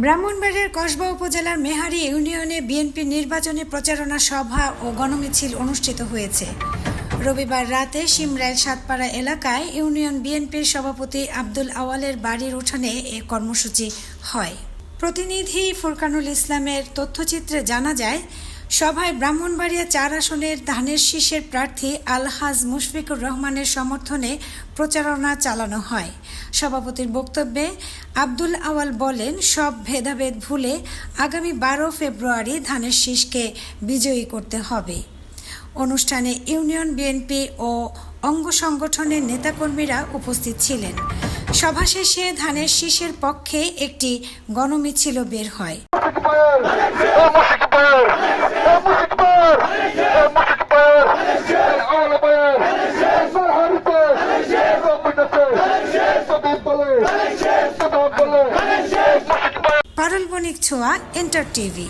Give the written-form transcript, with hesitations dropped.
ব্রাহ্মণবাড়িয়ার কসবা উপজেলার মেহারি ইউনিয়নে বিএনপি নির্বাচনী প্রচারণা সভা ও গণমিছিল অনুষ্ঠিত হয়েছে। রবিবার রাতে শিমরাইল সাতপাড়া এলাকায় ইউনিয়ন বিএনপির সভাপতি আব্দুল আওয়ালের বাড়ির উঠানে এ কর্মসূচি হয়। প্রতিনিধি ফুরকানুল ইসলামের তথ্যচিত্রে জানা যায়, সভায় ব্রাহ্মণবাড়িয়া 4 আসনের ধানের শীষের প্রার্থী আলহাজ মুশফিকুর রহমানের সমর্থনে প্রচারণা চালানো হয়। সভাপতির বক্তব্যে আব্দুল আওয়াল বলেন, সব ভেদাভেদ ভুলে আগামী 12 ফেব্রুয়ারি ধানের শীষকে বিজয়ী করতে হবে। অনুষ্ঠানে ইউনিয়ন বিএনপি ও অঙ্গ সংগঠনের নেতাকর্মীরা উপস্থিত ছিলেন। সভা শেষে ধানের শীষের পক্ষে একটি গণমিছিল বের হয়। পারুল বণিক ছোঁয়া, এন্টার টিভি।